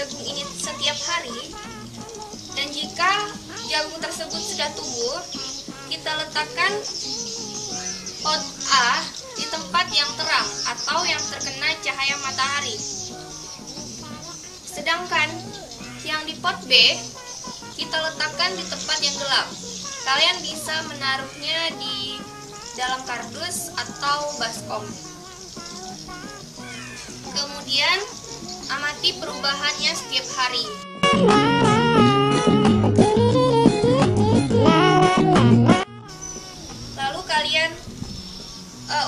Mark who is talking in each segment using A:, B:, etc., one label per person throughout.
A: jagung ini setiap hari, dan jika jagung tersebut sudah tumbuh, kita letakkan pot A di tempat yang terang atau yang terkena cahaya matahari. Sedangkan yang di pot B kita letakkan di tempat yang gelap. Kalian bisa menaruhnya di dalam kardus atau baskom. Kemudian amati perubahannya setiap hari. Lalu kalian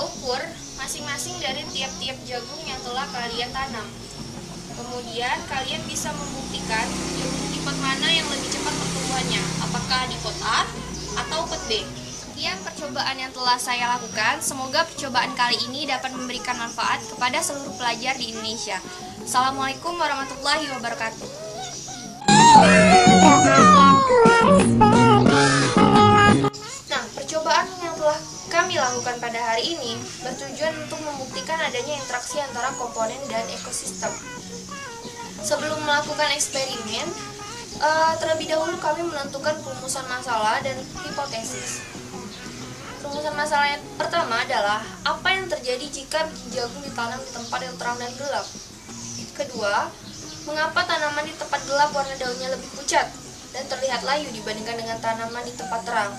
A: ukur masing-masing dari tiap-tiap jagung yang telah kalian tanam. Kemudian kalian bisa membuktikan jagung di pot mana yang lebih cepat pertumbuhannya, apakah di pot A atau pot B. Sekian percobaan yang telah saya lakukan. Semoga percobaan kali ini dapat memberikan manfaat kepada seluruh pelajar di Indonesia. Assalamualaikum warahmatullahi wabarakatuh. Nah, percobaan yang telah kami lakukan pada hari ini bertujuan untuk membuktikan adanya interaksi antara komponen dan ekosistem. Sebelum melakukan eksperimen, terlebih dahulu kami menentukan perumusan masalah dan hipotesis. Perumusan masalah yang pertama adalah apa yang terjadi jika biji jagung ditanam di tempat yang terang dan gelap. Kedua, mengapa tanaman di tempat gelap warna daunnya lebih pucat dan terlihat layu dibandingkan dengan tanaman di tempat terang.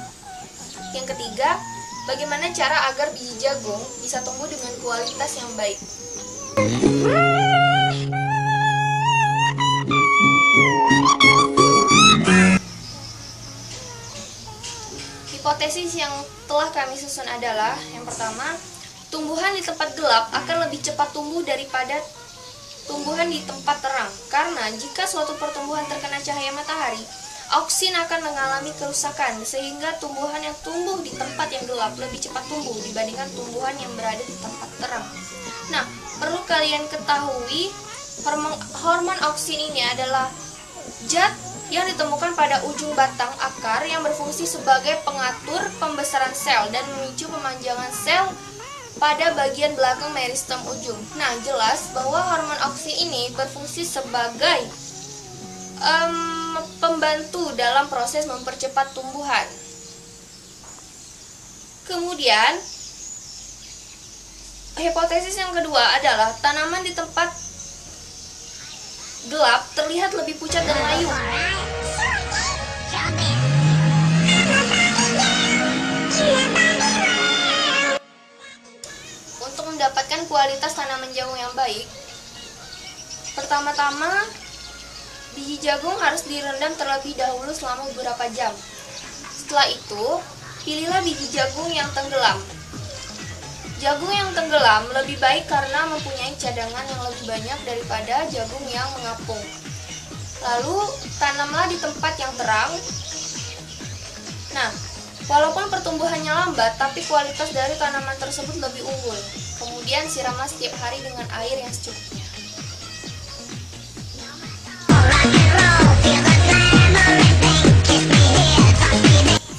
A: Yang ketiga, bagaimana cara agar biji jagung bisa tumbuh dengan kualitas yang baik. Hipotesis yang telah kami susun adalah, yang pertama, tumbuhan di tempat gelap akan lebih cepat tumbuh daripada tumbuhan di tempat terang. Karena jika suatu pertumbuhan terkena cahaya matahari, auksin akan mengalami kerusakan, sehingga tumbuhan yang tumbuh di tempat yang gelap lebih cepat tumbuh dibandingkan tumbuhan yang berada di tempat terang. Nah, perlu kalian ketahui, hormon auksin ini adalah zat yang ditemukan pada ujung batang akar yang berfungsi sebagai pengatur pembesaran sel dan memicu pemanjangan sel pada bagian belakang meristem ujung. Nah, jelas bahwa hormon auksin ini berfungsi sebagai pembantu dalam proses mempercepat tumbuhan. Kemudian, hipotesis yang kedua adalah tanaman di tempat gelap terlihat lebih pucat dan layu. Untuk mendapatkan kualitas tanaman jagung yang baik, pertama-tama biji jagung harus direndam terlebih dahulu selama beberapa jam. Setelah itu, pilihlah biji jagung yang tenggelam. Jagung yang tenggelam lebih baik karena mempunyai cadangan yang lebih banyak daripada jagung yang mengapung. Lalu, tanamlah di tempat yang terang. Nah, walaupun pertumbuhannya lambat, tapi kualitas dari tanaman tersebut lebih unggul. Kemudian, siramlah setiap hari dengan air yang secukupnya.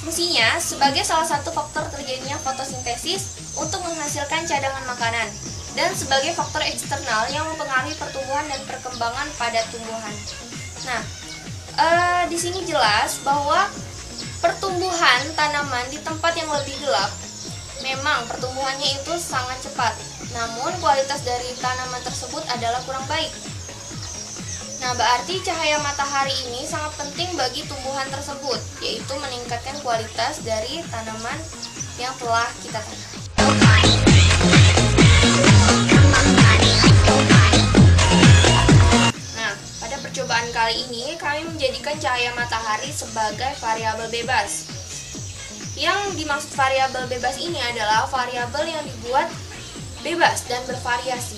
A: Fungsinya sebagai salah satu faktor terjadinya fotosintesis untuk menghasilkan cadangan makanan dan sebagai faktor eksternal yang mempengaruhi pertumbuhan dan perkembangan pada tumbuhan. Nah, di sini jelas bahwa pertumbuhan tanaman di tempat yang lebih gelap memang pertumbuhannya itu sangat cepat, namun kualitas dari tanaman tersebut adalah kurang baik. Nah, berarti cahaya matahari ini sangat penting bagi tumbuhan tersebut, yaitu meningkatkan kualitas dari tanaman yang telah kita tanam. Nah, pada percobaan kali ini kami menjadikan cahaya matahari sebagai variabel bebas. Yang dimaksud variabel bebas ini adalah variabel yang dibuat bebas dan bervariasi.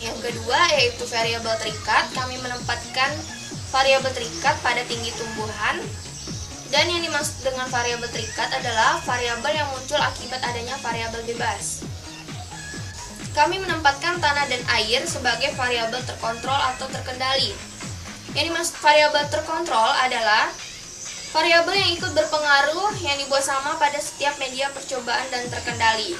A: Yang kedua yaitu variabel terikat. Kami menempatkan variabel terikat pada tinggi tumbuhan. Dan yang dimaksud dengan variabel terikat adalah variabel yang muncul akibat adanya variabel bebas. Kami menempatkan tanah dan air sebagai variabel terkontrol atau terkendali. Yang dimaksud variabel terkontrol adalah variabel yang ikut berpengaruh yang dibuat sama pada setiap media percobaan dan terkendali.